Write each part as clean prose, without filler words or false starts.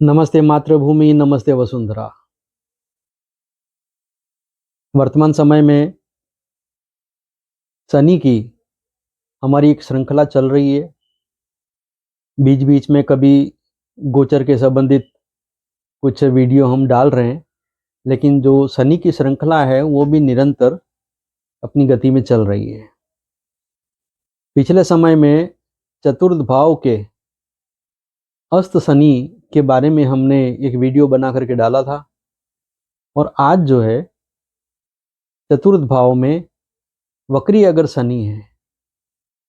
नमस्ते मातृभूमि, नमस्ते वसुंधरा। वर्तमान समय में शनि की हमारी एक श्रृंखला चल रही है। बीच बीच में कभी गोचर के संबंधित कुछ वीडियो हम डाल रहे हैं, लेकिन जो शनि की श्रृंखला है वो भी निरंतर अपनी गति में चल रही है। पिछले समय में चतुर्थ भाव के अस्त शनि के बारे में हमने एक वीडियो बना करके डाला था, और आज जो है चतुर्थ भाव में वक्री अगर शनि है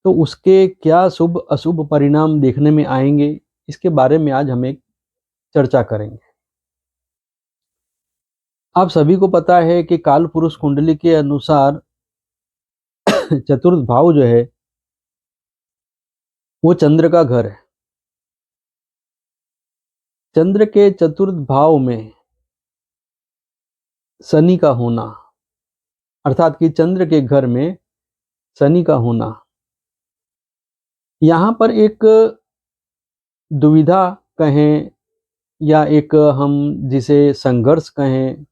तो उसके क्या शुभ अशुभ परिणाम देखने में आएंगे, इसके बारे में आज हम एक चर्चा करेंगे। आप सभी को पता है कि काल पुरुष कुंडली के अनुसार चतुर्थ भाव जो है वो चंद्र का घर है। चंद्र के चतुर्थ भाव में शनि का होना, अर्थात कि चंद्र के घर में शनि का होना, यहाँ पर एक दुविधा कहें या एक हम जिसे संघर्ष कहें,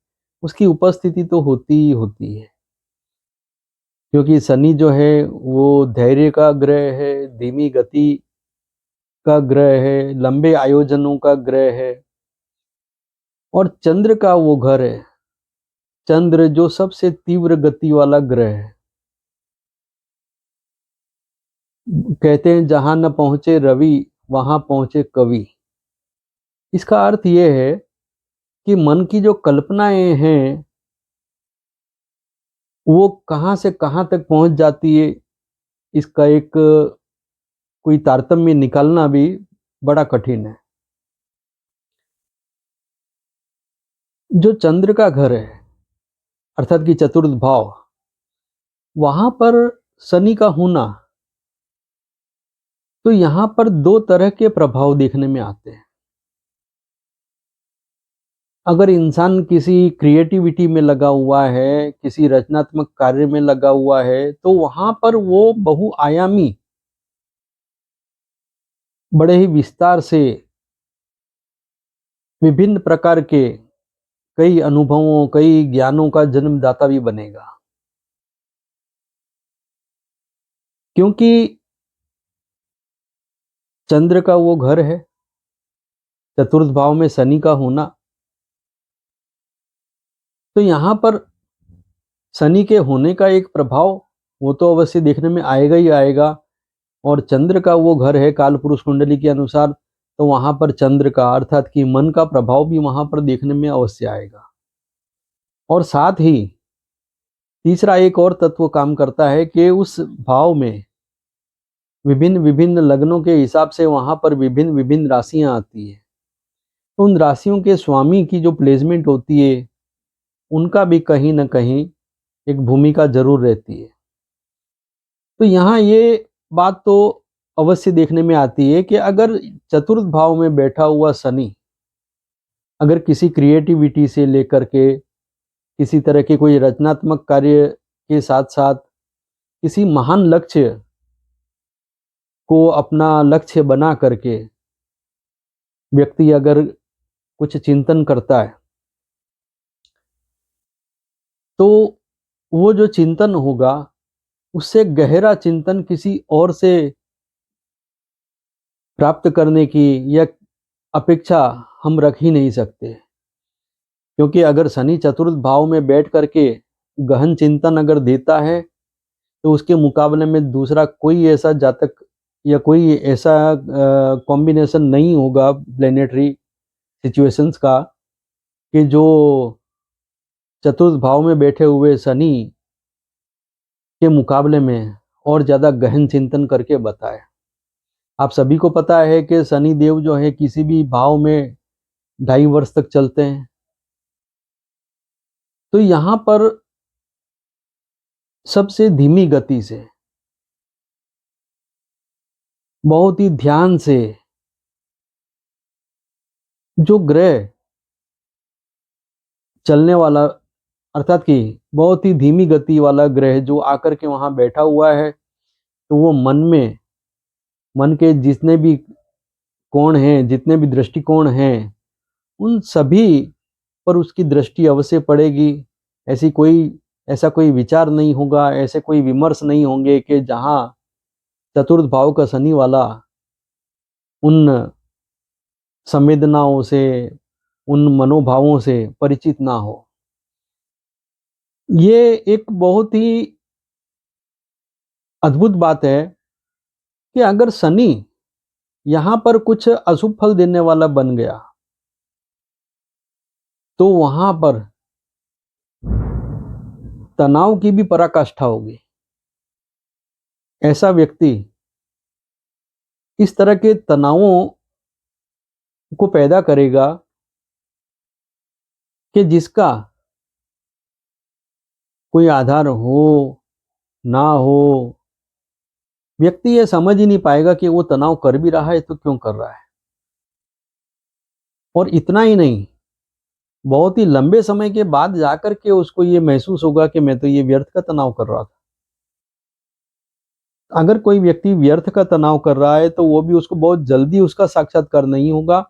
उसकी उपस्थिति तो होती ही होती है। क्योंकि शनि जो है वो धैर्य का ग्रह है, धीमी गति का ग्रह है, लंबे आयोजनों का ग्रह है, और चंद्र का वो घर है, चंद्र जो सबसे तीव्र गति वाला ग्रह है। कहते हैं जहां न पहुंचे रवि वहां पहुंचे कवि। इसका अर्थ यह है कि मन की जो कल्पनाएं हैं वो कहां से कहां तक पहुंच जाती है, इसका एक कोई तारतम्य निकालना भी बड़ा कठिन है। जो चंद्र का घर है अर्थात कि चतुर्थ भाव, वहां पर शनि का होना, तो यहां पर दो तरह के प्रभाव देखने में आते हैं। अगर इंसान किसी क्रिएटिविटी में लगा हुआ है, किसी रचनात्मक कार्य में लगा हुआ है, तो वहां पर वो बहुआयामी, बड़े ही विस्तार से विभिन्न प्रकार के कई अनुभवों, कई ज्ञानों का जन्मदाता भी बनेगा। क्योंकि चंद्र का वो घर है, चतुर्थ भाव में शनि का होना, तो यहां पर शनि के होने का एक प्रभाव वो तो अवश्य देखने में आएगा ही आएगा। और चंद्र का वो घर है काल पुरुष कुंडली के अनुसार, तो वहां पर चंद्र का अर्थात कि मन का प्रभाव भी वहां पर देखने में अवश्य आएगा। और साथ ही तीसरा एक और तत्व काम करता है कि उस भाव में विभिन्न विभिन्न लग्नों के हिसाब से वहां पर विभिन्न विभिन्न राशियां आती है। तो उन राशियों के स्वामी की जो प्लेसमेंट होती है उनका भी कहीं ना कहीं एक भूमिका जरूर रहती है। तो यहाँ ये बात तो अवश्य देखने में आती है कि अगर चतुर्थ भाव में बैठा हुआ शनि अगर किसी क्रिएटिविटी से लेकर के किसी तरह के कोई रचनात्मक कार्य के साथ साथ किसी महान लक्ष्य को अपना लक्ष्य बना करके व्यक्ति अगर कुछ चिंतन करता है, तो वो जो चिंतन होगा उससे गहरा चिंतन किसी और से प्राप्त करने की या अपेक्षा हम रख ही नहीं सकते। क्योंकि अगर शनि चतुर्थ भाव में बैठ करके गहन चिंतन अगर देता है, तो उसके मुकाबले में दूसरा कोई ऐसा जातक या कोई ऐसा कॉम्बिनेशन नहीं होगा प्लेनेटरी सिचुएशंस का कि जो चतुर्थ भाव में बैठे हुए शनि के मुकाबले में और ज़्यादा गहन चिंतन करके बताए। आप सभी को पता है कि शनि देव जो है किसी भी भाव में 2.5 वर्ष तक चलते हैं। तो यहाँ पर सबसे धीमी गति से, बहुत ही ध्यान से जो ग्रह चलने वाला, अर्थात कि बहुत ही धीमी गति वाला ग्रह जो आकर के वहां बैठा हुआ है, तो वो मन के जितने भी कोण हैं, जितने भी दृष्टिकोण हैं, उन सभी पर उसकी दृष्टि अवश्य पड़ेगी। ऐसा कोई विचार नहीं होगा, ऐसे कोई विमर्श नहीं होंगे कि जहाँ चतुर्थ भाव का शनि वाला उन संवेदनाओं से, उन मनोभावों से परिचित ना हो। ये एक बहुत ही अद्भुत बात है कि अगर शनि यहाँ पर कुछ अशुभ फल देने वाला बन गया तो वहां पर तनाव की भी पराकाष्ठा होगी। ऐसा व्यक्ति इस तरह के तनावों को पैदा करेगा कि जिसका कोई आधार हो ना हो। व्यक्ति ये समझ ही नहीं पाएगा कि वो तनाव कर भी रहा है तो क्यों कर रहा है। और इतना ही नहीं, बहुत ही लंबे समय के बाद जाकर के उसको ये महसूस होगा कि मैं तो ये व्यर्थ का तनाव कर रहा था। अगर कोई व्यक्ति व्यर्थ का तनाव कर रहा है तो वो भी उसको बहुत जल्दी उसका साक्षात्कार नहीं होगा।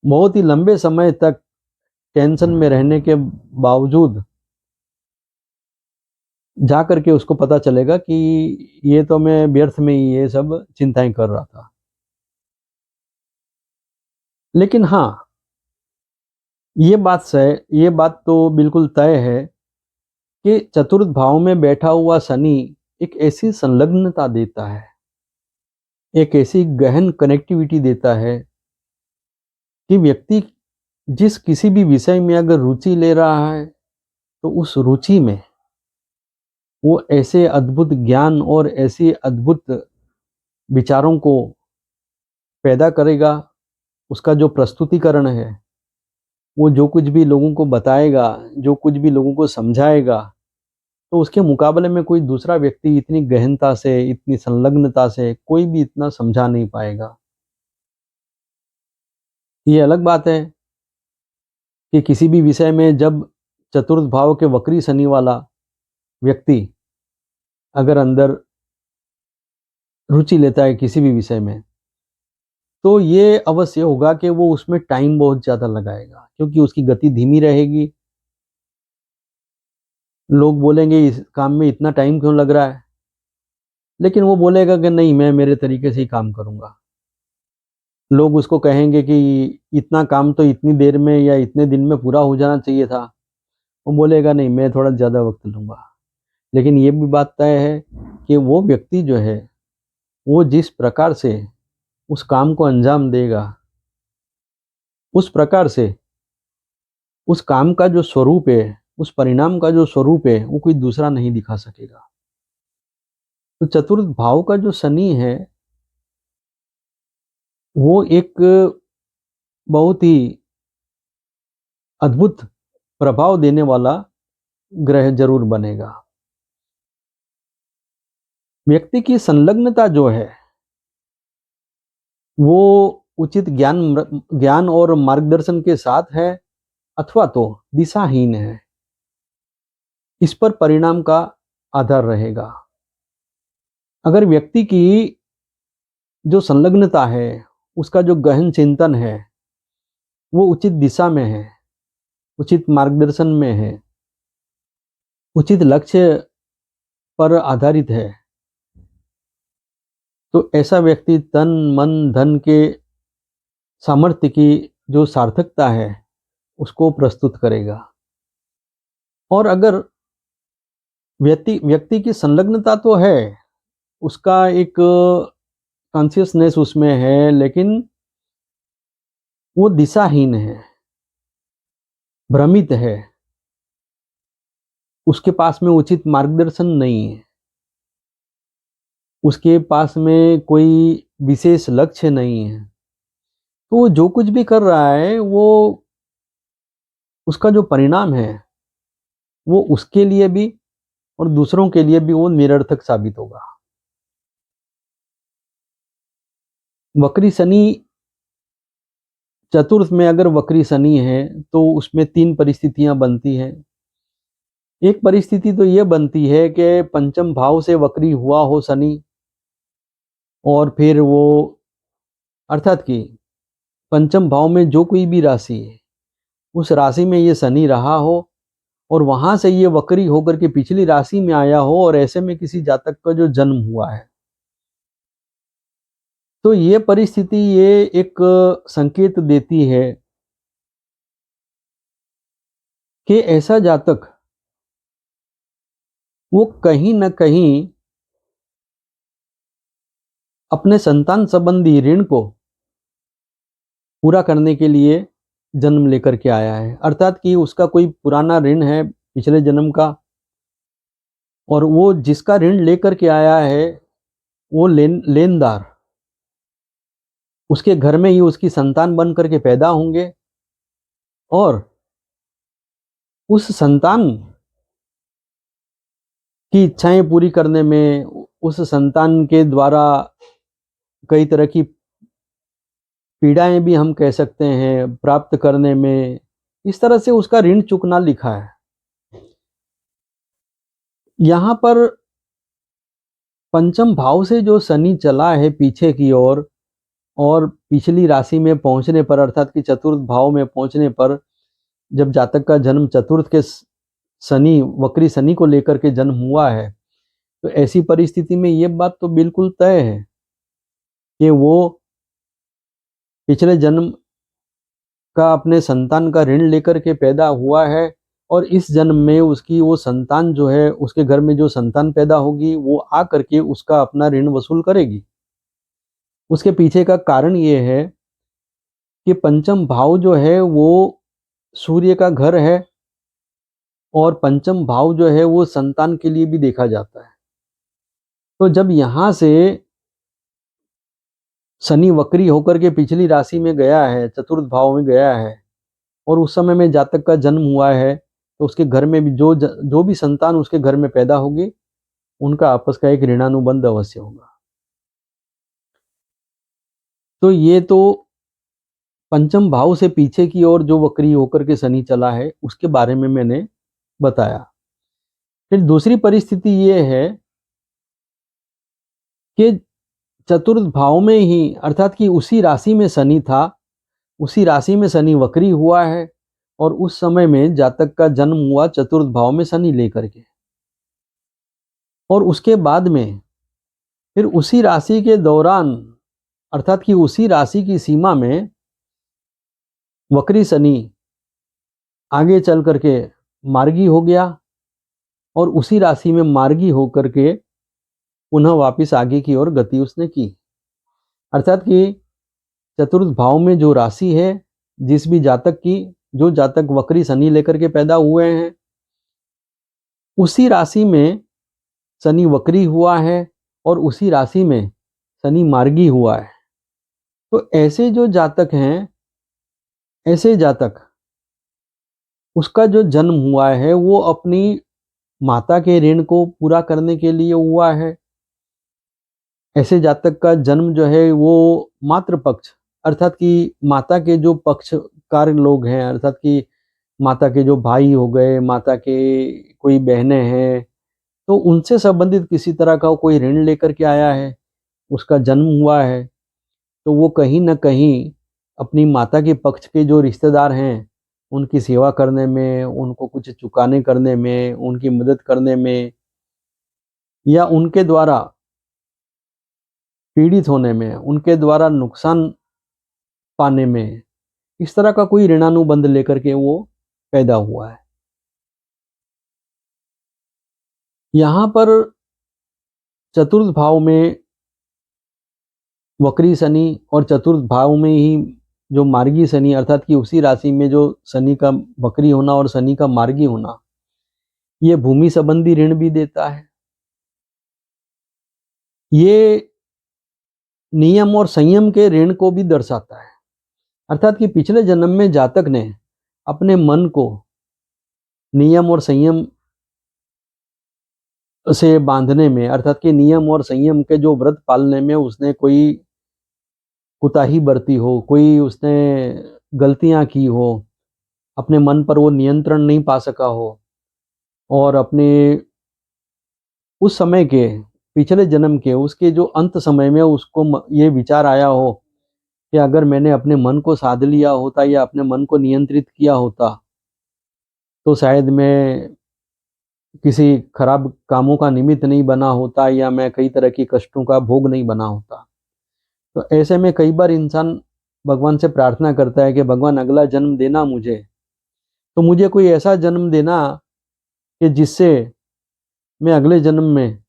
बहुत ही लंबे समय तक टेंशन में रहने के बावजूद जा करके उसको पता चलेगा कि ये तो मैं व्यर्थ में ही ये सब चिंताएं कर रहा था। लेकिन हाँ, ये बात तो बिल्कुल तय है कि चतुर्थ भाव में बैठा हुआ शनि एक ऐसी संलग्नता देता है, एक ऐसी गहन कनेक्टिविटी देता है कि व्यक्ति जिस किसी भी विषय में अगर रुचि ले रहा है तो उस रुचि में वो ऐसे अद्भुत ज्ञान और ऐसे अद्भुत विचारों को पैदा करेगा। उसका जो प्रस्तुतिकरण है, वो जो कुछ भी लोगों को बताएगा, जो कुछ भी लोगों को समझाएगा, तो उसके मुकाबले में कोई दूसरा व्यक्ति इतनी गहनता से, इतनी संलग्नता से कोई भी इतना समझा नहीं पाएगा। ये अलग बात है कि किसी भी विषय में जब चतुर्थ भाव के वक्री शनि वाला व्यक्ति अगर अंदर रुचि लेता है किसी भी विषय में, तो ये अवश्य होगा कि वो उसमें टाइम बहुत ज़्यादा लगाएगा, क्योंकि उसकी गति धीमी रहेगी। लोग बोलेंगे इस काम में इतना टाइम क्यों लग रहा है, लेकिन वो बोलेगा कि नहीं, मैं मेरे तरीके से ही काम करूँगा। लोग उसको कहेंगे कि इतना काम तो इतनी देर में या इतने दिन में पूरा हो जाना चाहिए था, वो बोलेगा नहीं, मैं थोड़ा ज़्यादा वक्त लूँगा। लेकिन ये भी बात तय है कि वो व्यक्ति जो है वो जिस प्रकार से उस काम को अंजाम देगा, उस प्रकार से उस काम का जो स्वरूप है, उस परिणाम का जो स्वरूप है, वो कोई दूसरा नहीं दिखा सकेगा। तो चतुर्थ भाव का जो शनि है वो एक बहुत ही अद्भुत प्रभाव देने वाला ग्रह जरूर बनेगा। व्यक्ति की संलग्नता जो है वो उचित ज्ञान और मार्गदर्शन के साथ है अथवा तो दिशाहीन है, इस पर परिणाम का आधार रहेगा। अगर व्यक्ति की जो संलग्नता है, उसका जो गहन चिंतन है, वो उचित दिशा में है, उचित मार्गदर्शन में है, उचित लक्ष्य पर आधारित है, तो ऐसा व्यक्ति तन मन धन के सामर्थ्य की जो सार्थकता है उसको प्रस्तुत करेगा। और अगर व्यक्ति की संलग्नता तो है, उसका एक कॉन्शियसनेस उसमें है, लेकिन वो दिशाहीन है, भ्रमित है, उसके पास में उचित मार्गदर्शन नहीं है, उसके पास में कोई विशेष लक्ष्य नहीं है, तो वो जो कुछ भी कर रहा है वो उसका जो परिणाम है वो उसके लिए भी और दूसरों के लिए भी वो निरर्थक साबित होगा। वक्री शनि, चतुर्थ में अगर वक्री शनि है तो उसमें 3 परिस्थितियां बनती हैं। एक परिस्थिति तो ये बनती है कि पंचम भाव से वक्री हुआ हो शनि, और फिर वो अर्थात कि पंचम भाव में जो कोई भी राशि है उस राशि में ये शनि रहा हो और वहां से ये वक्री होकर के पिछली राशि में आया हो और ऐसे में किसी जातक का जो जन्म हुआ है, तो ये परिस्थिति ये एक संकेत देती है कि ऐसा जातक वो कहीं न कहीं अपने संतान संबंधी ऋण को पूरा करने के लिए जन्म लेकर के आया है। अर्थात कि उसका कोई पुराना ऋण है पिछले जन्म का, और वो जिसका ऋण लेकर के आया है वो लेनदार उसके घर में ही उसकी संतान बन करके पैदा होंगे और उस संतान की इच्छाएं पूरी करने में, उस संतान के द्वारा कई तरह की पीड़ाएं भी हम कह सकते हैं प्राप्त करने में, इस तरह से उसका ऋण चुकना लिखा है। यहाँ पर पंचम भाव से जो शनि चला है पीछे की ओर और पिछली राशि में पहुंचने पर अर्थात कि चतुर्थ भाव में पहुंचने पर जब जातक का जन्म चतुर्थ के शनि वक्री शनि को लेकर के जन्म हुआ है, तो ऐसी परिस्थिति में ये बात तो बिल्कुल तय है कि वो पिछले जन्म का अपने संतान का ऋण लेकर के पैदा हुआ है और इस जन्म में उसकी वो संतान जो है, उसके घर में जो संतान पैदा होगी वो आ करके उसका अपना ऋण वसूल करेगी। उसके पीछे का कारण ये है कि पंचम भाव जो है वो सूर्य का घर है और पंचम भाव जो है वो संतान के लिए भी देखा जाता है। तो जब यहाँ से शनि वक्री होकर के पिछली राशि में गया है, चतुर्थ भाव में गया है और उस समय में जातक का जन्म हुआ है, तो उसके घर में भी जो भी संतान उसके घर में पैदा होगी उनका आपस का एक ऋणानुबंध अवश्य होगा। तो ये तो पंचम भाव से पीछे की ओर जो वक्री होकर के शनि चला है उसके बारे में मैंने बताया। फिर दूसरी परिस्थिति ये है कि चतुर्थ भाव में ही अर्थात कि उसी राशि में शनि था, उसी राशि में शनि वक्री हुआ है और उस समय में जातक का जन्म हुआ चतुर्थ भाव में शनि लेकर के, और उसके बाद में फिर उसी राशि के दौरान अर्थात कि उसी राशि की सीमा में वक्री शनि आगे चल करके मार्गी हो गया और उसी राशि में मार्गी होकर के पुनः वापस आगे की ओर गति उसने की। अर्थात कि चतुर्थ भाव में जो राशि है जिस भी जातक की, जो जातक वक्री शनि लेकर के पैदा हुए हैं उसी राशि में शनि वक्री हुआ है और उसी राशि में शनि मार्गी हुआ है। तो ऐसे जो जातक हैं, ऐसे जातक उसका जो जन्म हुआ है वो अपनी माता के ऋण को पूरा करने के लिए हुआ है। ऐसे जातक का जन्म जो है वो मातृ पक्ष अर्थात कि माता के जो पक्षकार लोग हैं, अर्थात कि माता के जो भाई हो गए, माता के कोई बहनें हैं, तो उनसे संबंधित किसी तरह का कोई ऋण लेकर के आया है, उसका जन्म हुआ है, तो वो कहीं न कहीं अपनी माता के पक्ष के जो रिश्तेदार हैं उनकी सेवा करने में, उनको कुछ चुकाने करने में, उनकी मदद करने में या उनके द्वारा पीड़ित होने में, उनके द्वारा नुकसान पाने में, इस तरह का कोई ऋणानुबंध लेकर के वो पैदा हुआ है। यहाँ पर चतुर्थ भाव में वक्री शनि और चतुर्थ भाव में ही जो मार्गी शनि अर्थात कि उसी राशि में जो शनि का वक्री होना और शनि का मार्गी होना, ये भूमि संबंधी ऋण भी देता है। ये नियम और संयम के ऋण को भी दर्शाता है। अर्थात कि पिछले जन्म में जातक ने अपने मन को नियम और संयम से बांधने में, अर्थात कि नियम और संयम के जो व्रत पालने में उसने कोई कुताही बरती हो, कोई उसने गलतियां की हो, अपने मन पर वो नियंत्रण नहीं पा सका हो और अपने उस समय के पिछले जन्म के उसके जो अंत समय में उसको ये विचार आया हो कि अगर मैंने अपने मन को साध लिया होता या अपने मन को नियंत्रित किया होता तो शायद मैं किसी खराब कामों का निमित्त नहीं बना होता या मैं कई तरह की कष्टों का भोग नहीं बना होता। तो ऐसे में कई बार इंसान भगवान से प्रार्थना करता है कि भगवान अगला जन्म देना मुझे, तो मुझे कोई ऐसा जन्म देना कि जिससे मैं अगले जन्म में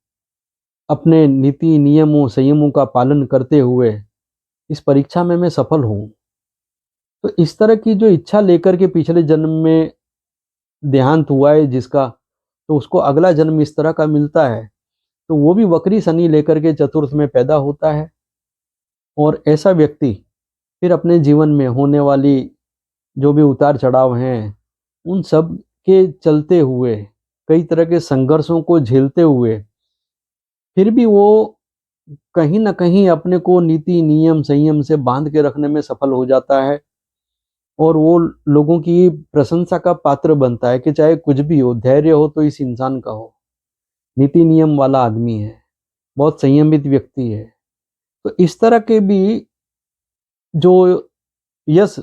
अपने नीति नियमों संयमों का पालन करते हुए इस परीक्षा में मैं सफल हूँ। तो इस तरह की जो इच्छा लेकर के पिछले जन्म में देहांत हुआ है जिसका, तो उसको अगला जन्म इस तरह का मिलता है, तो वो भी वक्री शनि लेकर के चतुर्थ में पैदा होता है। और ऐसा व्यक्ति फिर अपने जीवन में होने वाली जो भी उतार चढ़ाव हैं उन सब के चलते हुए, कई तरह के संघर्षों को झेलते हुए, फिर भी वो कहीं ना कहीं अपने को नीति नियम संयम से बांध के रखने में सफल हो जाता है और वो लोगों की प्रशंसा का पात्र बनता है कि चाहे कुछ भी हो, धैर्य हो तो इस इंसान का हो, नीति नियम वाला आदमी है, बहुत संयमित व्यक्ति है। तो इस तरह के भी जो यश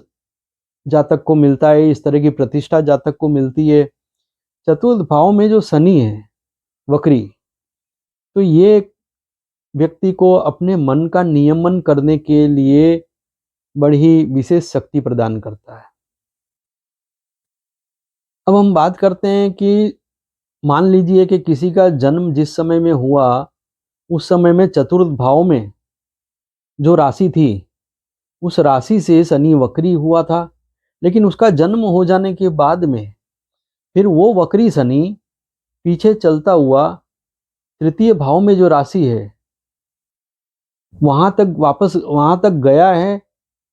जातक को मिलता है, इस तरह की प्रतिष्ठा जातक को मिलती है। चतुर्थ भाव में जो शनि है वक्री, तो ये व्यक्ति को अपने मन का नियमन करने के लिए बड़ी विशेष शक्ति प्रदान करता है। अब हम बात करते हैं कि मान लीजिए कि किसी का जन्म जिस समय में हुआ उस समय में चतुर्थ भाव में जो राशि थी उस राशि से शनि वक्री हुआ था, लेकिन उसका जन्म हो जाने के बाद में फिर वो वक्री शनि पीछे चलता हुआ तृतीय भाव में जो राशि है वहां तक गया है,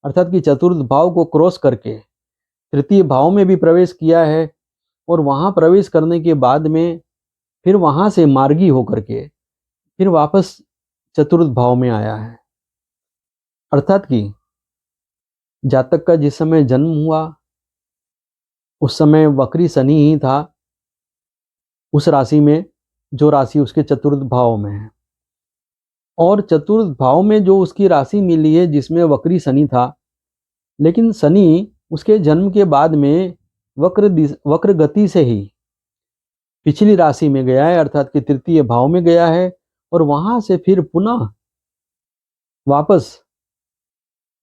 अर्थात कि चतुर्थ भाव को क्रॉस करके तृतीय भाव में भी प्रवेश किया है और वहां प्रवेश करने के बाद में फिर वहां से मार्गी होकर के फिर वापस चतुर्थ भाव में आया है। अर्थात कि जातक का जिस समय जन्म हुआ उस समय वक्री शनि ही था उस राशि में जो राशि उसके चतुर्थ भाव में है, और चतुर्थ भाव में जो उसकी राशि मिली है जिसमें वक्री शनि था, लेकिन शनि उसके जन्म के बाद में वक्र गति से ही पिछली राशि में गया है, अर्थात कि तृतीय भाव में गया है और वहां से फिर पुनः वापस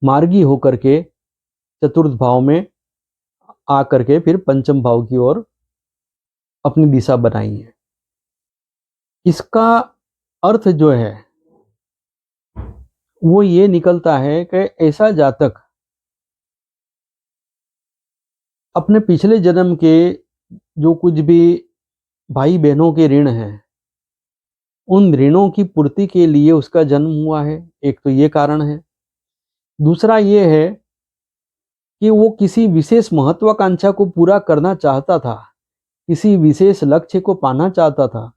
मार्गी होकर के चतुर्थ भाव में आकर के फिर पंचम भाव की ओर अपनी दिशा बनाई है। इसका अर्थ जो है वो ये निकलता है कि ऐसा जातक अपने पिछले जन्म के जो कुछ भी भाई बहनों के ऋण हैं उन ऋणों की पूर्ति के लिए उसका जन्म हुआ है, एक तो ये कारण है। दूसरा ये है कि वो किसी विशेष महत्वाकांक्षा को पूरा करना चाहता था, किसी विशेष लक्ष्य को पाना चाहता था,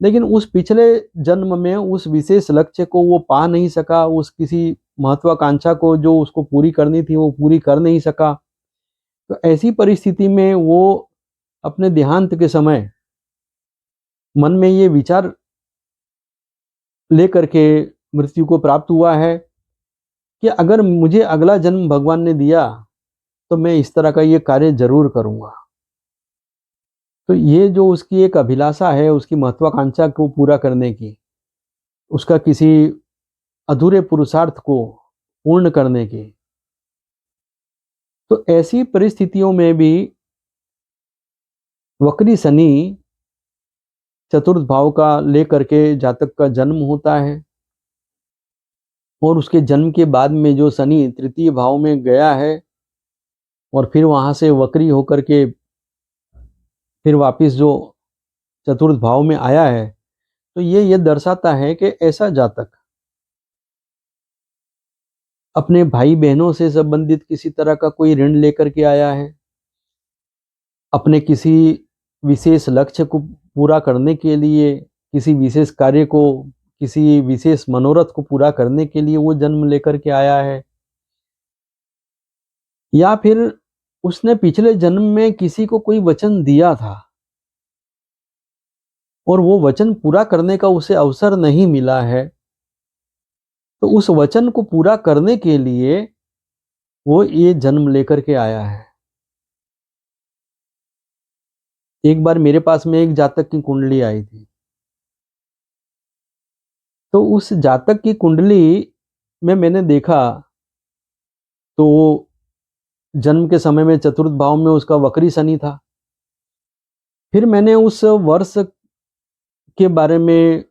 लेकिन उस पिछले जन्म में उस विशेष लक्ष्य को वो पा नहीं सका, उस किसी महत्वाकांक्षा को जो उसको पूरी करनी थी वो पूरी कर नहीं सका। तो ऐसी परिस्थिति में वो अपने देहांत के समय मन में ये विचार लेकर के मृत्यु को प्राप्त हुआ है कि अगर मुझे अगला जन्म भगवान ने दिया तो मैं इस तरह का ये कार्य जरूर करूंगा। तो ये जो उसकी एक अभिलाषा है उसकी महत्वाकांक्षा को पूरा करने की, उसका किसी अधूरे पुरुषार्थ को पूर्ण करने की, तो ऐसी परिस्थितियों में भी वक्री शनि चतुर्थ भाव का लेकर के जातक का जन्म होता है और उसके जन्म के बाद में जो शनि तृतीय भाव में गया है और फिर वहां से वक्री होकर के फिर वापस जो चतुर्थ भाव में आया है, तो ये दर्शाता है कि ऐसा जातक अपने भाई बहनों से संबंधित किसी तरह का कोई ऋण लेकर के आया है, अपने किसी विशेष लक्ष्य को पूरा करने के लिए, किसी विशेष कार्य को, किसी विशेष मनोरथ को पूरा करने के लिए वो जन्म लेकर के आया है, या फिर उसने पिछले जन्म में किसी को कोई वचन दिया था और वो वचन पूरा करने का उसे अवसर नहीं मिला है, तो उस वचन को पूरा करने के लिए वो ये जन्म लेकर के आया है। एक बार मेरे पास में एक जातक की कुंडली आई थी, तो उस जातक की कुंडली में मैंने देखा तो जन्म के समय में चतुर्थ भाव में उसका वक्री शनि था। फिर मैंने उस वर्ष के बारे में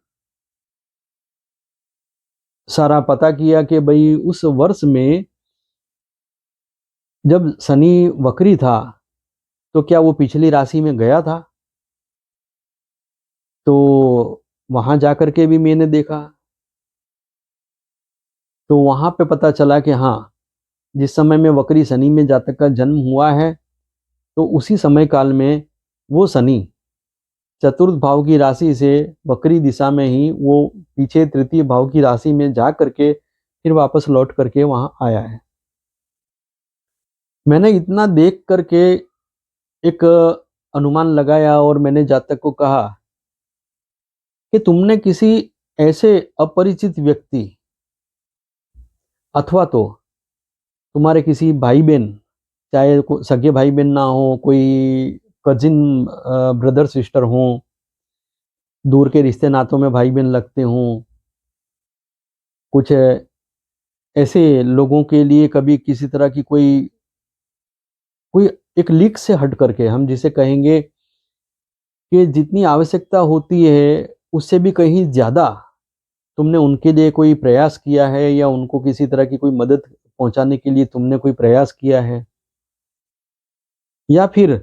सारा पता किया कि भाई उस वर्ष में जब शनि वक्री था तो क्या वो पिछली राशि में गया था। तो वहां जाकर के भी मैंने देखा, तो वहां पे पता चला कि हाँ, जिस समय में वक्री शनि में जातक का जन्म हुआ है तो उसी समय काल में वो शनि चतुर्थ भाव की राशि से वक्री दिशा में ही वो पीछे तृतीय भाव की राशि में जा करके फिर वापस लौट करके वहां आया है। मैंने इतना देख करके एक अनुमान लगाया और मैंने जातक को कहा कि तुमने किसी ऐसे अपरिचित व्यक्ति अथवा तो तुम्हारे किसी भाई बहन, चाहे सगे भाई बहन ना हो, कोई कजिन ब्रदर सिस्टर हो, दूर के रिश्ते नातों में भाई बहन लगते हों, कुछ ऐसे लोगों के लिए कभी किसी तरह की कोई कोई एक लीक से हट करके हम जिसे कहेंगे कि जितनी आवश्यकता होती है उससे भी कहीं ज़्यादा तुमने उनके लिए कोई प्रयास किया है या उनको किसी तरह की कोई मदद पहुंचाने के लिए तुमने कोई प्रयास किया है, या फिर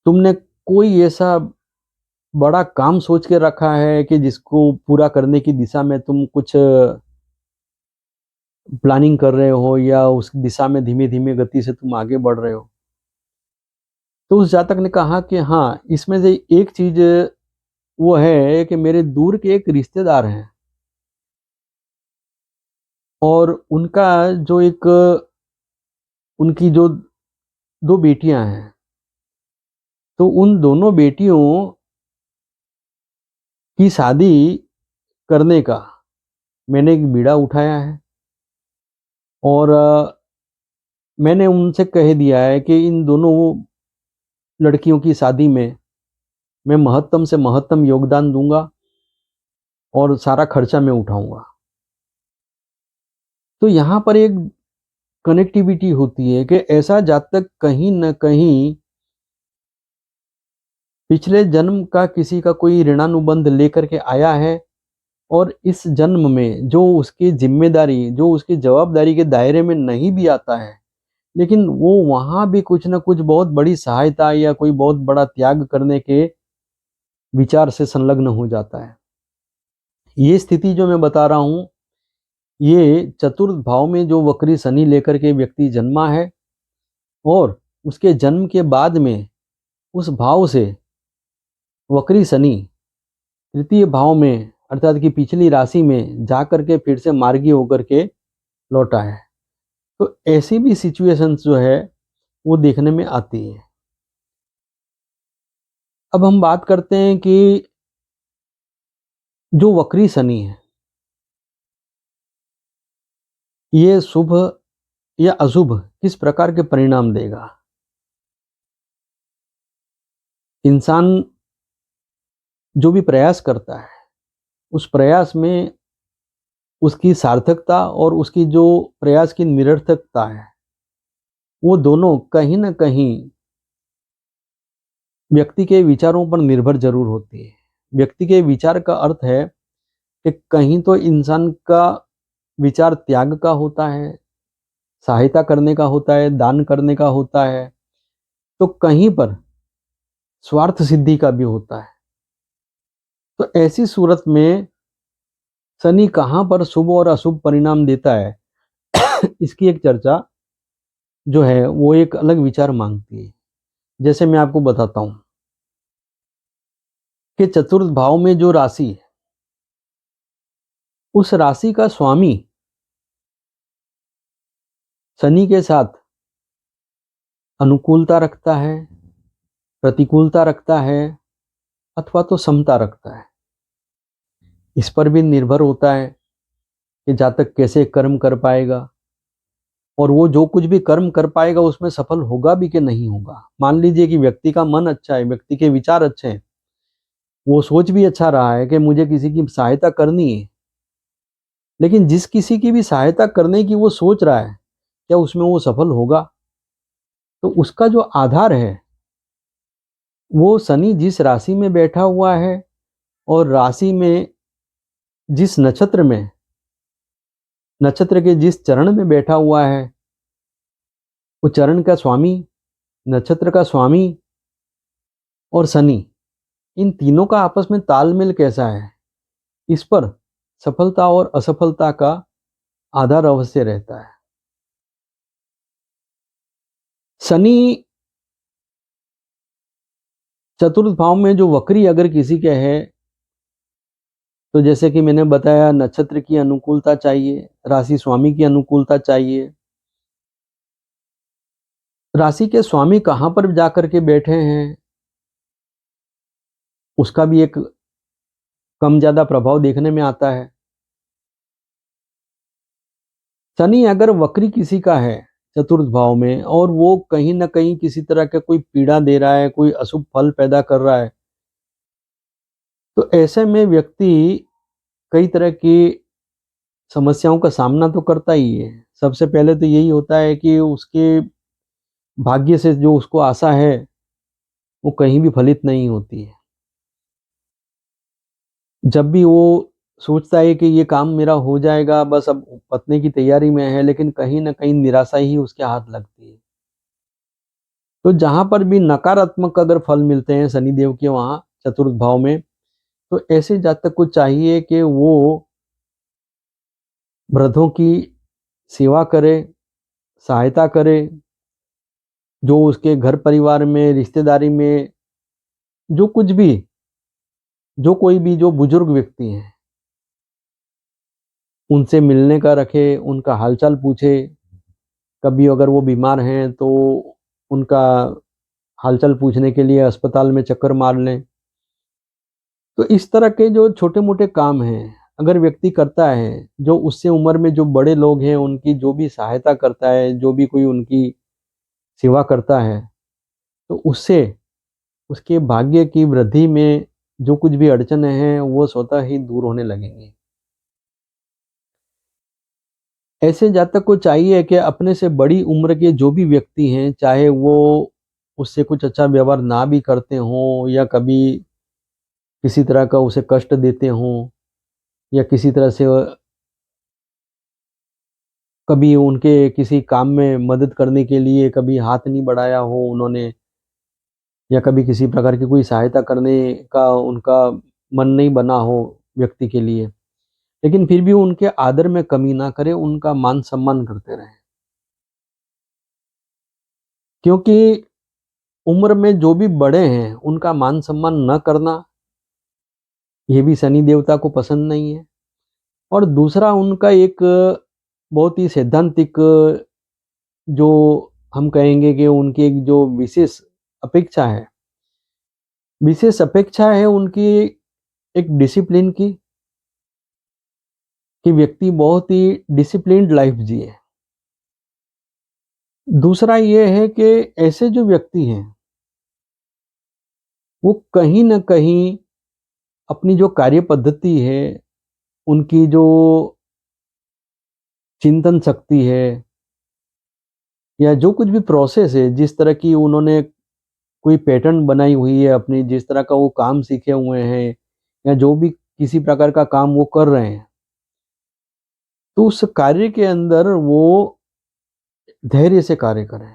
तुमने कोई ऐसा बड़ा काम सोच के रखा है कि जिसको पूरा करने की दिशा में तुम कुछ प्लानिंग कर रहे हो या उस दिशा में धीमे धीमे गति से तुम आगे बढ़ रहे हो। तो उस जातक ने कहा कि हाँ, इसमें से एक चीज वो है कि मेरे दूर के एक रिश्तेदार हैं और उनका जो एक उनकी जो दो बेटियां हैं, तो उन दोनों बेटियों की शादी करने का मैंने एक बीड़ा उठाया है और मैंने उनसे कह दिया है कि इन दोनों लड़कियों की शादी में मैं महत्तम से महत्तम योगदान दूंगा और सारा खर्चा मैं उठाऊंगा। तो यहाँ पर एक कनेक्टिविटी होती है कि ऐसा जातक कहीं न कहीं पिछले जन्म का किसी का कोई ऋणानुबंध लेकर के आया है और इस जन्म में जो उसकी जिम्मेदारी, जो उसकी जवाबदारी के दायरे में नहीं भी आता है, लेकिन वो वहां भी कुछ ना कुछ बहुत बड़ी सहायता या कोई बहुत बड़ा त्याग करने के विचार से संलग्न हो जाता है। ये स्थिति जो मैं बता रहा हूँ, ये चतुर्थ भाव में जो वक्री शनि लेकर के व्यक्ति जन्मा है और उसके जन्म के बाद में उस भाव से वक्री शनि तृतीय भाव में अर्थात कि पिछली राशि में जा करके फिर से मार्गी होकर के लौटा है। तो ऐसी भी सिचुएशंस जो है वो देखने में आती है। अब हम बात करते हैं कि जो वक्री शनि है ये शुभ या अशुभ किस प्रकार के परिणाम देगा। इंसान जो भी प्रयास करता है उस प्रयास में उसकी सार्थकता और उसकी जो प्रयास की निरर्थकता है वो दोनों कहीं ना कहीं व्यक्ति के विचारों पर निर्भर जरूर होती है। व्यक्ति के विचार का अर्थ है कि कहीं तो इंसान का विचार त्याग का होता है, सहायता करने का होता है, दान करने का होता है, तो कहीं पर स्वार्थ सिद्धि का भी होता है। तो ऐसी सूरत में शनि कहाँ पर शुभ और अशुभ परिणाम देता है इसकी एक चर्चा जो है वो एक अलग विचार मांगती है। जैसे मैं आपको बताता हूं कि चतुर्थ भाव में जो राशि है उस राशि का स्वामी शनि के साथ अनुकूलता रखता है, प्रतिकूलता रखता है अथवा तो समता रखता है। इस पर भी निर्भर होता है कि जातक कैसे कर्म कर पाएगा, और वो जो कुछ भी कर्म कर पाएगा उसमें सफल होगा भी कि नहीं होगा। मान लीजिए कि व्यक्ति का मन अच्छा है, व्यक्ति के विचार अच्छे हैं, वो सोच भी अच्छा रहा है कि मुझे किसी की सहायता करनी है, लेकिन जिस किसी की भी सहायता करने की वो सोच रहा है, क्या उसमें वो सफल होगा? तो उसका जो आधार है, वो शनि जिस राशि में बैठा हुआ है और राशि में जिस नक्षत्र में, नक्षत्र के जिस चरण में बैठा हुआ है, वो चरण का स्वामी, नक्षत्र का स्वामी और शनि, इन तीनों का आपस में तालमेल कैसा है, इस पर सफलता और असफलता का आधार अवश्य रहता है। शनि चतुर्थ भाव में जो वक्री अगर किसी के है, तो जैसे कि मैंने बताया, नक्षत्र की अनुकूलता चाहिए, राशि स्वामी की अनुकूलता चाहिए। राशि के स्वामी कहाँ पर जाकर के बैठे हैं, उसका भी एक कम ज्यादा प्रभाव देखने में आता है। शनि अगर वक्री किसी का है चतुर्थ भाव में, और वो कहीं ना कहीं किसी तरह का कोई पीड़ा दे रहा है, कोई अशुभ फल पैदा कर रहा है, तो ऐसे में व्यक्ति कई तरह की समस्याओं का सामना तो करता ही है। सबसे पहले तो यही होता है कि उसके भाग्य से जो उसको आशा है वो कहीं भी फलित नहीं होती है। जब भी वो सोचता है कि ये काम मेरा हो जाएगा, बस अब पतने की तैयारी में है, लेकिन कहीं ना कहीं निराशा ही उसके हाथ लगती है। तो जहां पर भी नकारात्मक अगर फल मिलते हैं शनिदेव के वहां चतुर्थ भाव में, तो ऐसे जातक को चाहिए कि वो वृद्धों की सेवा करे, सहायता करे, जो उसके घर परिवार में, रिश्तेदारी में जो कुछ भी, जो कोई भी जो बुजुर्ग व्यक्ति हैं, उनसे मिलने का रखे, उनका हालचाल पूछे। कभी अगर वो बीमार हैं तो उनका हालचाल पूछने के लिए अस्पताल में चक्कर मार लें। तो इस तरह के जो छोटे मोटे काम हैं अगर व्यक्ति करता है, जो उससे उम्र में जो बड़े लोग हैं उनकी जो भी सहायता करता है, जो भी कोई उनकी सेवा करता है, तो उससे उसके भाग्य की वृद्धि में जो कुछ भी अड़चने हैं वो स्वतः ही दूर होने लगेंगी। ऐसे जातक को चाहिए कि अपने से बड़ी उम्र के जो भी व्यक्ति हैं, चाहे वो उससे कुछ अच्छा व्यवहार ना भी करते हों, या कभी किसी तरह का उसे कष्ट देते हों, या किसी तरह से कभी उनके किसी काम में मदद करने के लिए कभी हाथ नहीं बढ़ाया हो उन्होंने, या कभी किसी प्रकार की कोई सहायता करने का उनका मन नहीं बना हो व्यक्ति के लिए, लेकिन फिर भी उनके आदर में कमी ना करें, उनका मान सम्मान करते रहें। क्योंकि उम्र में जो भी बड़े हैं उनका मान सम्मान न करना, ये भी शनि देवता को पसंद नहीं है। और दूसरा उनका एक बहुत ही सैद्धांतिक, जो हम कहेंगे कि उनकी एक जो अपेक्षा है विशेष अपेक्षा है उनकी, एक डिसिप्लिन की, कि व्यक्ति बहुत ही डिसिप्लिन्ड लाइफ जिए। दूसरा ये है कि ऐसे जो व्यक्ति हैं वो कहीं न कहीं अपनी जो कार्य पद्धति है, उनकी जो चिंतन शक्ति है, या जो कुछ भी प्रोसेस है, जिस तरह की उन्होंने कोई पैटर्न बनाई हुई है अपनी, जिस तरह का वो काम सीखे हुए हैं, या जो भी किसी प्रकार का काम वो कर रहे हैं, तो उस कार्य के अंदर वो धैर्य से कार्य करें।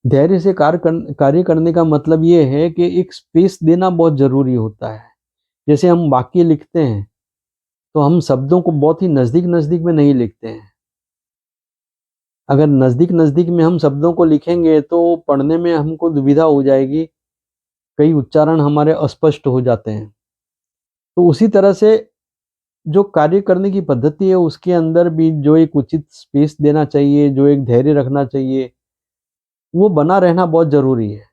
धैर्य से कार्य करने का मतलब ये है कि एक स्पेस देना बहुत ज़रूरी होता है। जैसे हम वाक्य लिखते हैं, तो हम शब्दों को बहुत ही नज़दीक-नज़दीक में नहीं लिखते हैं। अगर नज़दीक-नज़दीक में हम शब्दों को लिखेंगे तो पढ़ने में हमको दुविधा हो जाएगी, कई उच्चारण हमारे अस्पष्ट हो जाते हैं। तो उसी तरह से जो कार्य करने की पद्धति है उसके अंदर भी जो एक उचित स्पेस देना चाहिए, जो एक धैर्य रखना चाहिए, वो बना रहना बहुत ज़रूरी है।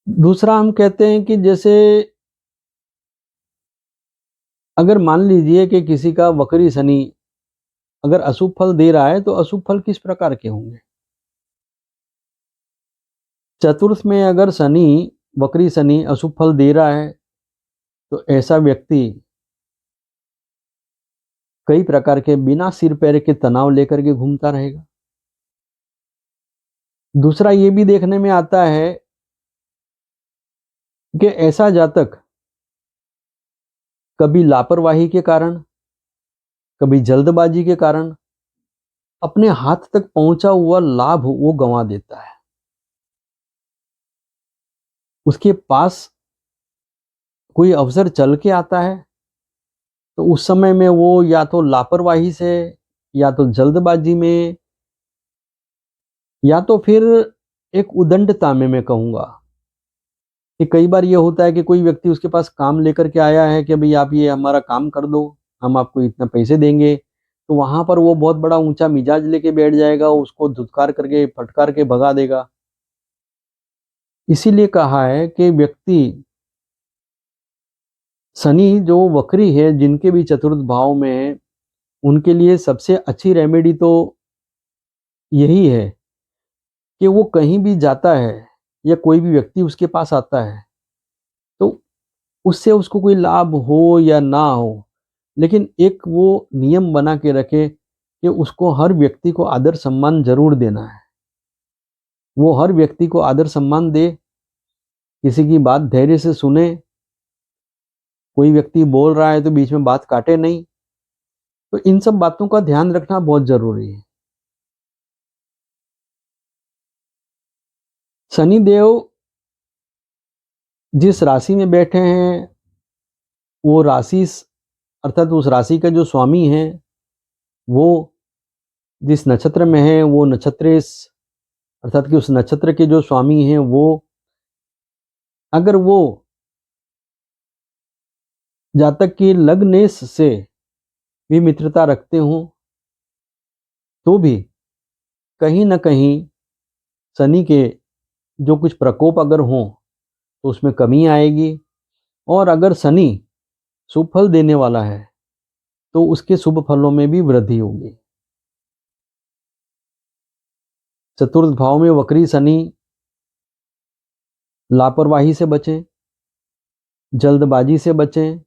दूसरा हम कहते हैं कि जैसे अगर मान लीजिए कि किसी का वक्री शनि अगर अशुभ फल दे रहा है, तो अशुभ फल किस प्रकार के होंगे? चतुर्थ में अगर शनि, वक्री शनि अशुभ फल दे रहा है, तो ऐसा व्यक्ति कई प्रकार के बिना सिर पैर के तनाव लेकर के घूमता रहेगा। दूसरा ये भी देखने में आता है कि ऐसा जातक कभी लापरवाही के कारण, कभी जल्दबाजी के कारण अपने हाथ तक पहुंचा हुआ लाभ वो गंवा देता है। उसके पास कोई अवसर चल के आता है, तो उस समय में वो या तो लापरवाही से, या तो जल्दबाजी में, या तो फिर एक उदंडता में मैं कहूंगा कि कई बार ये होता है कि कोई व्यक्ति उसके पास काम लेकर के आया है कि भाई आप ये हमारा काम कर दो, हम आपको इतना पैसे देंगे, तो वहां पर वो बहुत बड़ा ऊंचा मिजाज लेके बैठ जाएगा, उसको धुतकार करके फटकार के भगा देगा। इसीलिए कहा है कि व्यक्ति, शनि जो वक्री है, जिनके भी चतुर्थ भाव में है, उनके लिए सबसे अच्छी रेमेडी तो यही है कि वो कहीं भी जाता है या कोई भी व्यक्ति उसके पास आता है, तो उससे उसको कोई लाभ हो या ना हो, लेकिन एक वो नियम बना के रखे कि उसको हर व्यक्ति को आदर सम्मान जरूर देना है। वो हर व्यक्ति को आदर सम्मान दे, किसी की बात धैर्य से सुने, कोई व्यक्ति बोल रहा है तो बीच में बात काटे नहीं। तो इन सब बातों का ध्यान रखना बहुत जरूरी है। शनिदेव जिस राशि में बैठे हैं, वो राशि अर्थात उस राशि का जो स्वामी है, वो जिस नक्षत्र में है, वो नक्षत्र अर्थात कि उस नक्षत्र के जो स्वामी हैं, वो अगर वो जातक की लग्नेश से भी मित्रता रखते हों, तो भी कहीं ना कहीं शनि के जो कुछ प्रकोप अगर हों, तो उसमें कमी आएगी। और अगर शनि शुभ फल देने वाला है, तो उसके शुभ फलों में भी वृद्धि होगी। चतुर्थ भाव में वक्री शनि, लापरवाही से बचें, जल्दबाजी से बचें,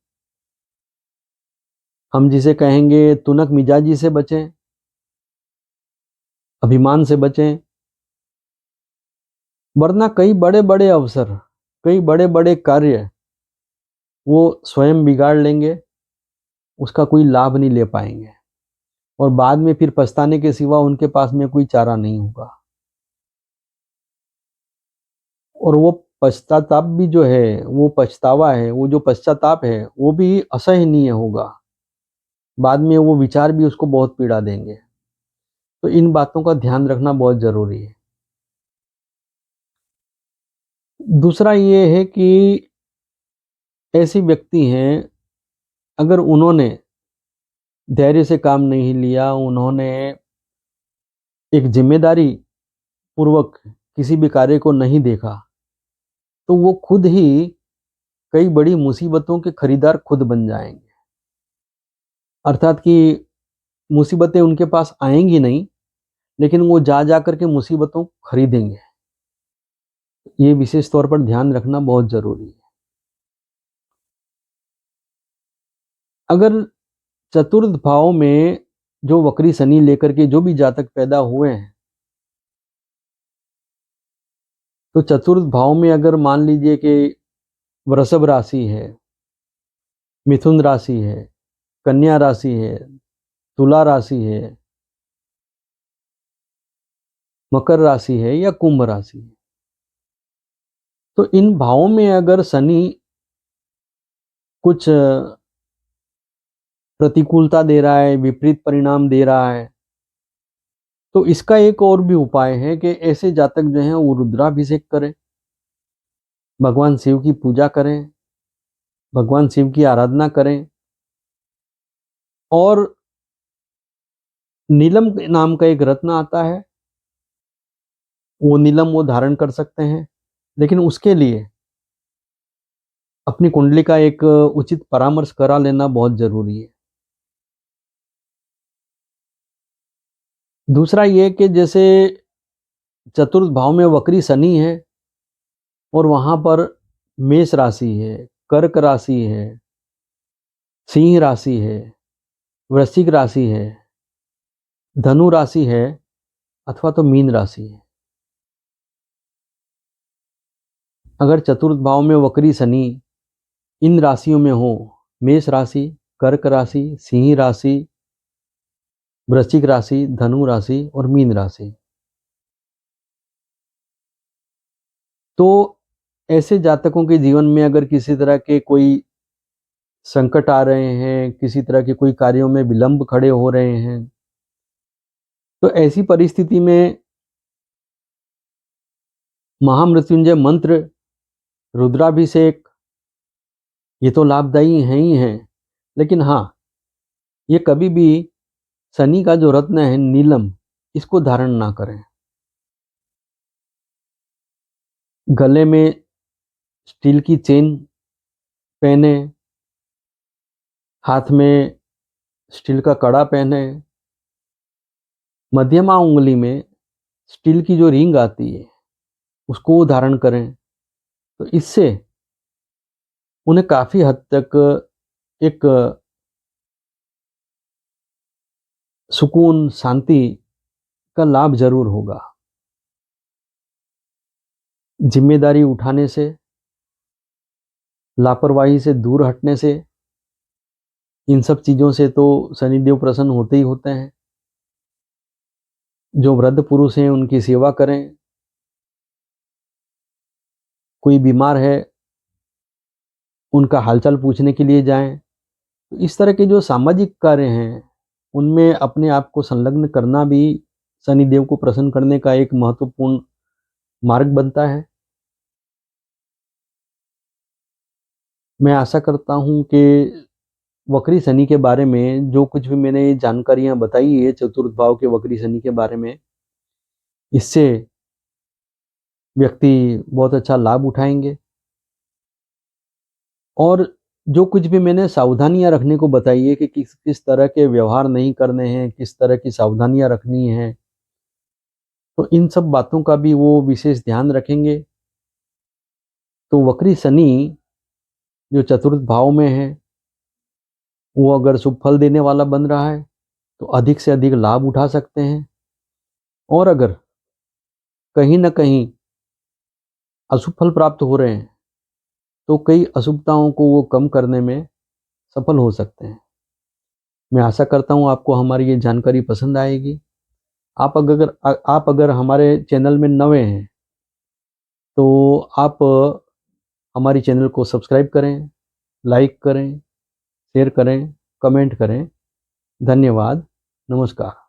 हम जिसे कहेंगे तुनक मिजाजी से बचें, अभिमान से बचें, वरना कई बड़े बड़े अवसर, कई बड़े बड़े कार्य वो स्वयं बिगाड़ लेंगे, उसका कोई लाभ नहीं ले पाएंगे, और बाद में फिर पछताने के सिवा उनके पास में कोई चारा नहीं होगा। और वो पश्चाताप भी जो है, वो पछतावा है, वो जो पश्चाताप है, वो भी असहनीय होगा। बाद में वो विचार भी उसको बहुत पीड़ा देंगे। तो इन बातों का ध्यान रखना बहुत जरूरी है। दूसरा ये है कि ऐसे व्यक्ति हैं, अगर उन्होंने धैर्य से काम नहीं लिया, उन्होंने एक जिम्मेदारी पूर्वक किसी भी कार्य को नहीं देखा, तो वो खुद ही कई बड़ी मुसीबतों के खरीदार खुद बन जाएंगे। अर्थात कि मुसीबतें उनके पास आएंगी नहीं, लेकिन वो जा जा करके मुसीबतों को खरीदेंगे। ये विशेष तौर पर ध्यान रखना बहुत जरूरी है। अगर चतुर्थ भाव में जो वक्री शनि लेकर के जो भी जातक पैदा हुए हैं, तो चतुर्थ भाव में अगर मान लीजिए कि वृषभ राशि है, मिथुन राशि है, कन्या राशि है, तुला राशि है, मकर राशि है, या कुंभ राशि है, तो इन भावों में अगर शनि कुछ प्रतिकूलता दे रहा है, विपरीत परिणाम दे रहा है, तो इसका एक और भी उपाय है कि ऐसे जातक जो हैं वो रुद्राभिषेक करें, भगवान शिव की पूजा करें, भगवान शिव की आराधना करें, और नीलम नाम का एक रत्न आता है, वो नीलम वो धारण कर सकते हैं। लेकिन उसके लिए अपनी कुंडली का एक उचित परामर्श करा लेना बहुत जरूरी है। दूसरा ये कि जैसे चतुर्थ भाव में वक्री शनि है और वहां पर मेष राशि है, कर्क राशि है, सिंह राशि है, वृश्चिक राशि है, धनु राशि है अथवा तो मीन राशि है। अगर चतुर्थ भाव में वक्री शनि इन राशियों में हो, मेष राशि, कर्क राशि, सिंह राशि, वृश्चिक राशि, धनु राशि और मीन राशि, तो ऐसे जातकों के जीवन में अगर किसी तरह के कोई संकट आ रहे हैं, किसी तरह के कोई कार्यों में विलंब खड़े हो रहे हैं, तो ऐसी परिस्थिति में महामृत्युंजय मंत्र, रुद्राभिषेक ये तो लाभदायी हैं ही हैं, लेकिन हाँ, ये कभी भी शनि का जो रत्न है नीलम, इसको धारण ना करें। गले में स्टील की चेन पहने, हाथ में स्टील का कड़ा पहने, मध्यमा उंगली में स्टील की जो रिंग आती है उसको धारण करें। तो इससे उन्हें काफी हद तक एक सुकून, शांति का लाभ जरूर होगा। जिम्मेदारी उठाने से, लापरवाही से दूर हटने से, इन सब चीजों से तो शनिदेव प्रसन्न होते ही होते हैं। जो वृद्ध पुरुष हैं उनकी सेवा करें, कोई बीमार है उनका हालचाल पूछने के लिए जाएं। तो इस तरह के जो सामाजिक कार्य हैं उनमें अपने आप को संलग्न करना भी शनिदेव को प्रसन्न करने का एक महत्वपूर्ण मार्ग बनता है। मैं आशा करता हूं कि वक्री शनि के बारे में जो कुछ भी मैंने ये जानकारियां बताई है चतुर्थ भाव के वक्री शनि के बारे में, इससे व्यक्ति बहुत अच्छा लाभ उठाएंगे। और जो कुछ भी मैंने सावधानियां रखने को बताई है कि किस किस तरह के व्यवहार नहीं करने हैं, किस तरह की सावधानियां रखनी है, तो इन सब बातों का भी वो विशेष ध्यान रखेंगे। तो वक्री शनि जो चतुर्थ भाव में है वो अगर शुभ फल देने वाला बन रहा है तो अधिक से अधिक लाभ उठा सकते हैं, और अगर कहीं ना कहीं अशुभ फल प्राप्त हो रहे हैं तो कई अशुभताओं को वो कम करने में सफल हो सकते हैं। मैं आशा करता हूँ आपको हमारी ये जानकारी पसंद आएगी। आप अगर हमारे चैनल में नए हैं तो आप हमारी चैनल को सब्सक्राइब करें, लाइक करें, शेयर करें, कमेंट करें। धन्यवाद। नमस्कार।